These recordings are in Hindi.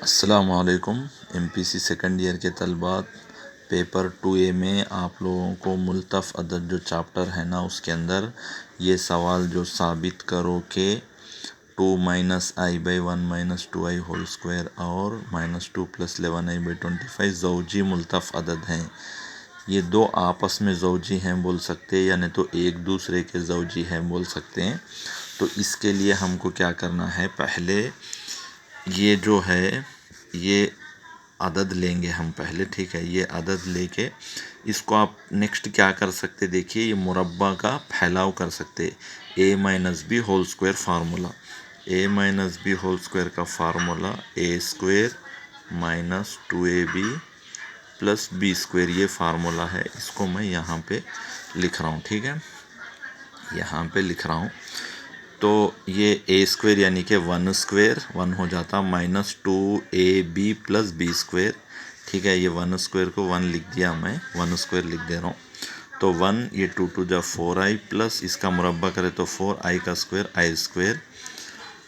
अस्सलामुअलैकुम। एमपीसी सेकंड ईयर के तलबात पेपर 2A में आप लोगों को मुल्तफ़ अदद जो चैप्टर है ना, उसके अंदर ये सवाल जो साबित करो कि 2 minus i by 1 minus 2i whole square और -2 + 11i बाई 25 ज़ौजी मुल्तफ़ अदद हैं। ये दो आपस में ज़ौजी हैं बोल सकते हैं, यानी तो एक दूसरे के ज़ौजी हैं बोल सकते हैं। तो इसके लिए हमको क्या करना है, पहले ये जो है ये अदद लेंगे हम पहले, ठीक है। ये अदद लेके इसको आप नेक्स्ट क्या कर सकते, देखिए ये मुरब्बा का फैलाव कर सकते। a minus B whole square formula, a minus B whole square का formula a square minus 2ab plus B square, ये फार्मूला है। इसको मैं यहाँ पे लिख रहा हूँ, ठीक है, यहाँ पे लिख रहा हूँ। तो ये a स्क्वायर यानी कि 1 स्क्वायर 1 हो जाता, -2ab प्लस बी स्क्वायर, ठीक है। ये 1 स्क्वायर को 1 लिख दिया, मैं 1 स्क्वायर लिख दे रहा हूँ। तो 1, ये 2 2 जा 4i प्लस इसका मुरब्बा करे तो 4i का square I square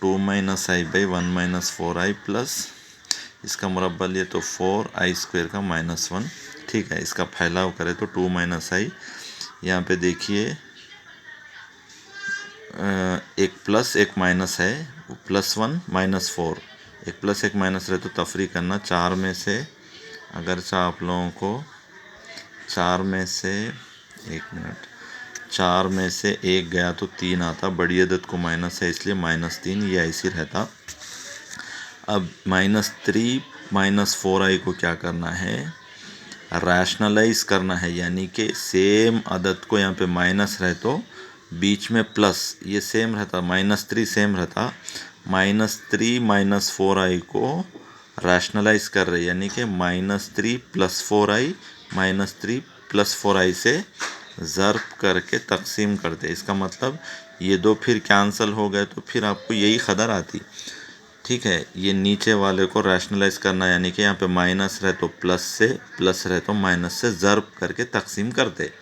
2 minus i by 1 minus 4i plus इसका मुरब्बा लिए तो 4i स्क्वायर का -1, ठीक है। इसका फैलाव करे तो 2 माइनस आई, यहाँ पे देखिए एक प्लस एक माइनस है, +1 -4, एक प्लस एक माइनस रहे तो तफरी करना। 4 में से अगर आप लोगों को 4 में से 1 मिनट 4 में से 1 गया तो 3 आता, बड़ी अदद को माइनस है इसलिए -3, ये ऐसी रहता। अब -3 -4i को क्या करना है, रैशनलाइज करना है, यानी कि सेम अदद को यहाँ पे माइनस रहे तो बीच में प्लस, ये सेम रहता, -3 सेम रहता। -3 -4i को रैशनलाइज कर रहे, यानी कि -3 + 4i -3 + 4i से ज़र्ब करके तकसीम करते। इसका मतलब ये दो फिर कैंसिल हो गए तो फिर आपको यही ख़दर आती, ठीक है। ये नीचे वाले को रैशनलाइज करना, यानी कि यहाँ पे माइनस रहे तो प्लस से, प्लस रहे तो माइनस से ज़र्ब करके तकसीम करते।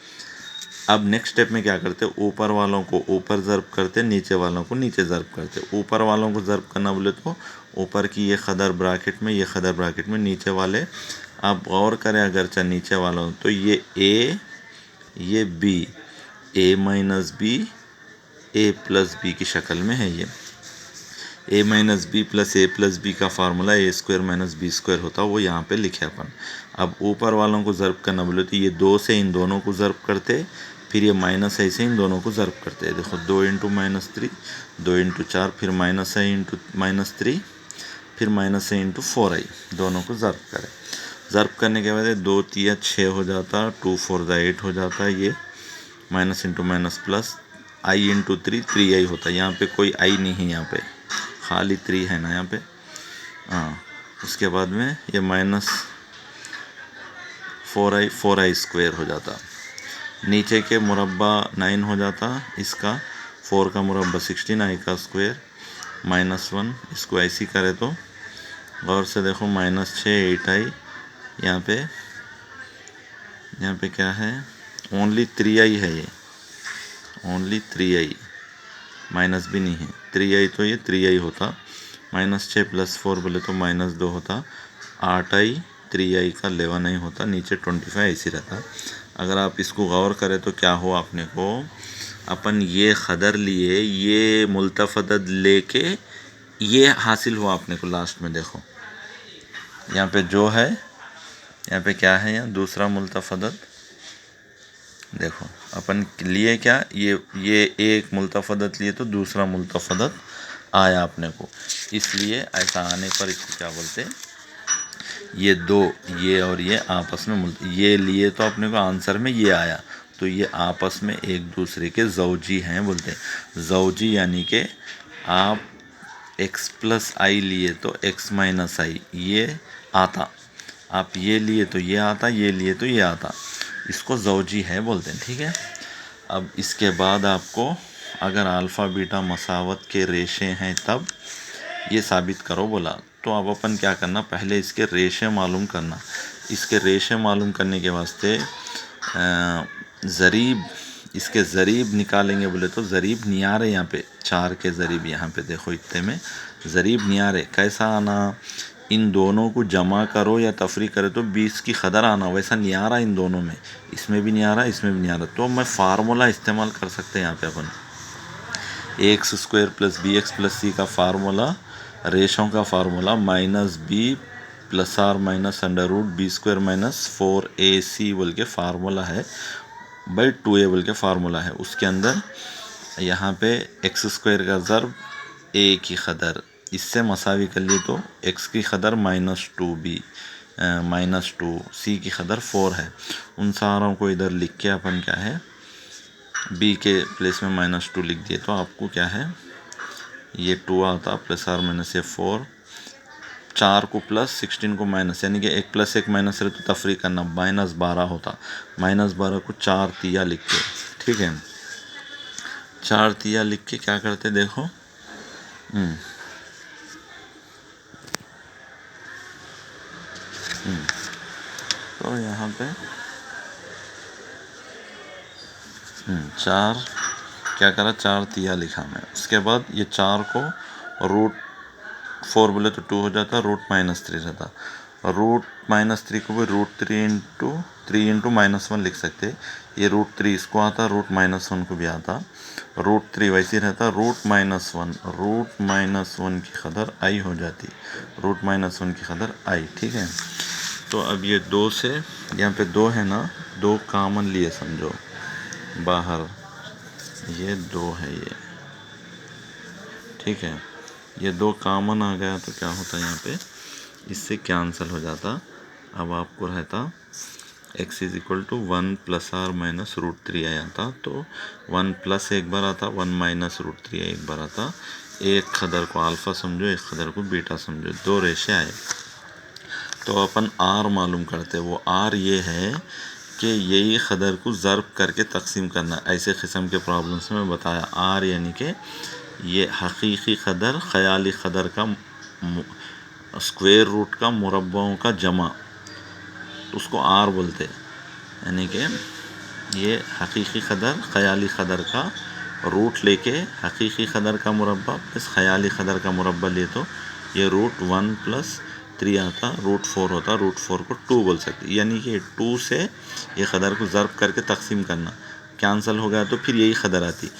अब नेक्स्ट स्टेप में क्या करते, ऊपर वालों को ऊपर ज़र्ब करते, नीचे वालों को नीचे ज़र्ब करते। ऊपर वालों को ज़र्ब करना बोले तो ऊपर की ये ख़दर ब्रैकेट में, ये ख़दर ब्रैकेट में, नीचे वाले आप गौर करें अगरचा नीचे वालों, तो ये a ये b, a minus B a plus B की शक्ल में है। ये a minus B plus a plus B का formula a square minus B square होता, वो यहाँ पे लिखे अपन। अब ऊपर वालों को ज़र्ब करना बोले तो ये 2 से इन दोनों को ज़र्ब करते, फिर ये माइनस है से इन दोनों को ज़र्ब करते हैं। देखो 2 × -3 2 × 4, फिर माइनस है इंटू -3, फिर माइनस है इंटू 4i, दोनों को ज़र्ब करें। ज़र्ब करने के बाद 2 3 6 हो जाता, 2 4 8 हो जाता, ये minus into minus plus i into 3 होता। यहाँ पे कोई i नहीं है, यहाँ पे खाली 3 है ना यहाँ पे, हाँ। उसके बाद में ये -4i स्क्वायर हो जाता, नीचे के मुरब्बा 9 हो जाता, इसका 4 का मुरब्बा 16, i का स्क्वायर -1, इसको ऐसी करे तो गौर से देखो -6 8i, यहाँ पे क्या है, ओनली 3i है, ये ओनली 3i, माइनस भी नहीं है, 3i तो ये 3i होता। -6 + 4 बोले तो -2 होता, 8i 3i का 11i होता, नीचे 25 ऐसी रहता। अगर आप इसको गौर करें तो क्या हो, आपने को अपन ये ख़दर लिए, ये मुल्तफ़ अदद लेके ये हासिल हुआ अपने को लास्ट में। देखो यहाँ पे जो है, यहाँ पे क्या है, यहाँ दूसरा मुल्तफ़ अदद, देखो अपन लिए क्या, ये एक मुल्तफ़ अदद लिए तो दूसरा मुल्तफ़ अदद आया अपने को, इसलिए ऐसा आने पर इसको क्या बोलते, ये दो, ये और ये आपस में ये लिए तो अपने को आंसर में ये आया, तो ये आपस में एक दूसरे के ज़ौजी हैं बोलते। ज़ौजी यानी कि आप x + i लिए तो x - i ये आता, आप ये लिए तो ये आता, ये लिए तो ये आता, इसको ज़ौजी है बोलते हैं, ठीक है। अब इसके बाद आपको अगर अल्फ़ा बीटा मसावत के रेशे हैं तब ये साबित करो बोला, तो अब अपन क्या करना, पहले इसके रेशे मालूम करना। इसके रेशे मालूम करने के वास्ते ज़रीब, इसके ज़रीब निकालेंगे बोले तो ज़रीब नियारे, यहाँ पे 4 के ज़रीब, यहाँ पे देखो इतने में ज़रीब नियारे कैसा आना, इन दोनों को जमा करो या तफरी करे तो 20 की कदर आना, वैसा नहीं आ रहा इन दोनों में, इसमें भी नहीं आ रहा, इसमें भी नहीं आ रहा। तो मैं फार्मूला इस्तेमाल कर सकते हैं यहाँ पे अपन, ax² + bx + c का फार्मूला, रेशों का फार्मूला -b ± √b² - 4ac बोल के फार्मूला है, /2a बोल के फार्मूला है। उसके अंदर यहाँ पे x² का ज़र्ब a की कदर, इससे मसावी कर लिए तो x की कदर -2b -2, c की कदर 4 है। उन सारों को इधर लिख के अपन क्या है b के प्लेस में -2 लिख दिए तो आपको क्या है ये 2 आता ± 4, 4 को प्लस 16 को माइनस, यानी कि 1 + 1 माइनस रहे तो तफरी करना, -12 होता, -12 को 4 तिया लिख के, ठीक है 4 तिया लिख के क्या करते देखो, तो यहाँ पे 4 क्या करा, 4 तिया लिखा मैं। उसके बाद ये 4 को √4 बोले तो 2 हो जाता, √-3 रहता, √-3 को भी √3 × 3 लिख सकते। ये √3 इसको आता, √-1 को भी आता, √3 वैसे रहता, √-1 की कदर i हो जाती, √-1 की कदर i, ठीक है। तो अब ये 2 से यहाँ पे 2 है ना, 2 कामन लिए समझो बाहर, ये 2 है ये, ठीक है, ये 2 कामन आ गया तो क्या होता है यहाँ पे, इससे कैंसिल हो जाता। अब आपको रहता x = 1 ± √3 आया था, तो 1 प्लस एक बार आता, 1 - √3 एक बार आता, एक कदर को अल्फ़ा समझो, एक कदर को बीटा समझो, 2 रेशे आए। तो अपन r मालूम करते, वो r ये है कि यही कदर को ज़र्ब करके तकसीम करना। ऐसे किस्म के प्रॉब्लम्स में बताया r यानी कि ये हकीकी कदर ख़याली कदर का स्क्वायर रूट का मुरब्बाओं का जमा, उसको r बोलते, यानी कि ये हकीकी कदर ख़याली कदर का रूट लेके हकीकी कदर का मुरब्बा प्लस ख़याली कदर का मुरब्बा ले तो ये √1 + 3 आता, √4 होता, √4 को 2 बोल सकते, यानी कि 2 से ये कदर को ज़र्ब करके तकसीम करना, कैंसिल हो गया तो फिर यही कदर आती।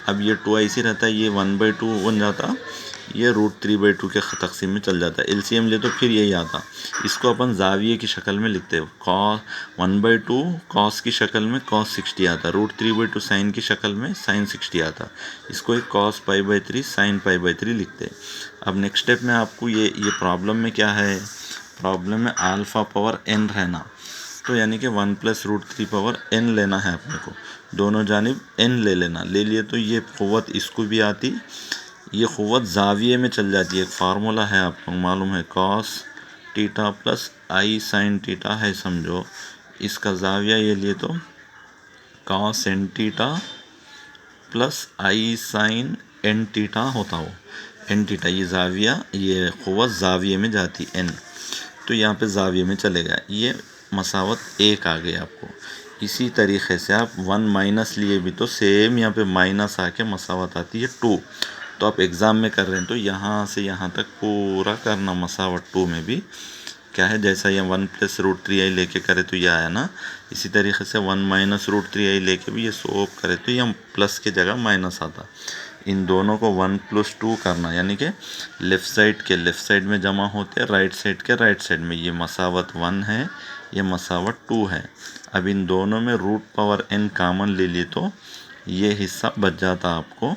अब ये 2 ऐसी रहता है, ये 1/2 बन जाता, ये √3/2 के तकसीम में चल जाता है, एलसीएम ले तो फिर यही आता। इसको अपन जाविये की शक्ल में लिखते हैं, cos 1/2 cos की शक्ल में cos 60 आता, √3/2 साइन की शक्ल में sin 60 आता, इसको एक cos π/3 sin π/3 लिखते हैं। अब नेक्स्ट स्टेप में आपको ये प्रॉब्लम में क्या है, प्रॉब्लम में α⁴n रहना, तो यानी कि 1 + √3⁴n लेना है अपने को, दोनों जानिब n ले लेना, ले लिए तो ये क़ुव्वत इसको भी आती, ये क़ुव्वत जाविये में चल जाती है। एक फार्मूला है आपको मालूम है, cos theta + i sin theta है समझो, इसका जाविया ये लिए तो cos n theta + i sin n theta होता, हो n थीटा, ये जाविया, ये क़ुव्वत जाविये में जाती n, तो यहाँ पे जाविये में चलेगा, ये मसावत 1 आ गई आपको। इसी तरीक़े से आप 1 माइनस लिए भी तो सेम यहाँ पे माइनस आके मसावत आती है 2, तो आप एग्ज़ाम में कर रहे हैं तो यहाँ से यहाँ तक पूरा करना, मसावत 2 में भी क्या है, जैसा ये 1 + √3i लेके करे तो ये आया ना, इसी तरीके से 1 - √3i लेके भी ये सोप करे तो ये प्लस के जगह माइनस आता। इन दोनों को 1 + 2 करना, यानी कि लेफ़्ट साइड के लेफ़्ट साइड में जमा होते हैं, राइट साइड के राइट साइड में, ये मसावत 1 है, ये मसावत 2 है। अब इन दोनों में √n कामन ले लिए तो ये हिस्सा बच जाता आपको,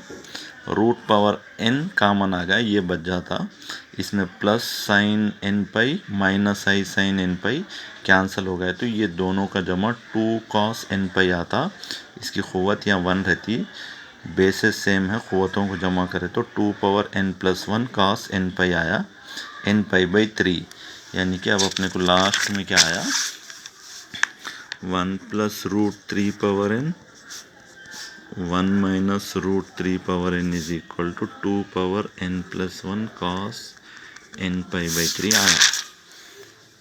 √n कामन आ गया, ये बच जाता, इसमें plus sin nπ minus i sin nπ cancel हो गए तो ये दोनों का जमा 2 cos nπ आता, इसकी क़ुव्वत यहाँ 1 रहती, बेसिस सेम है, क़ुव्वतों को जमा करें तो 2n + 1 cos nπ आया, nπ/3, यानी कि अब अपने को लास्ट में क्या आया, 1 + √3n 1 - √3n = 2n + 1 cos nπ/3 आया,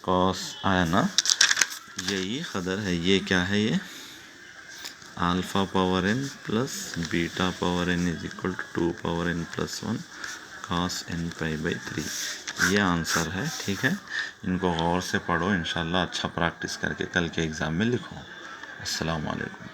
cos आया ना, यही कदर है, ये क्या है, ये α⁴n + β⁴n = 2n + 1 cos n pi by 3, ये आंसर है। ठीक है, इनको गौर से पढ़ो, इंशाल्लाह अच्छा प्रैक्टिस करके कल के एग्ज़ाम में लिखो। अस्सलाम वालेकुम।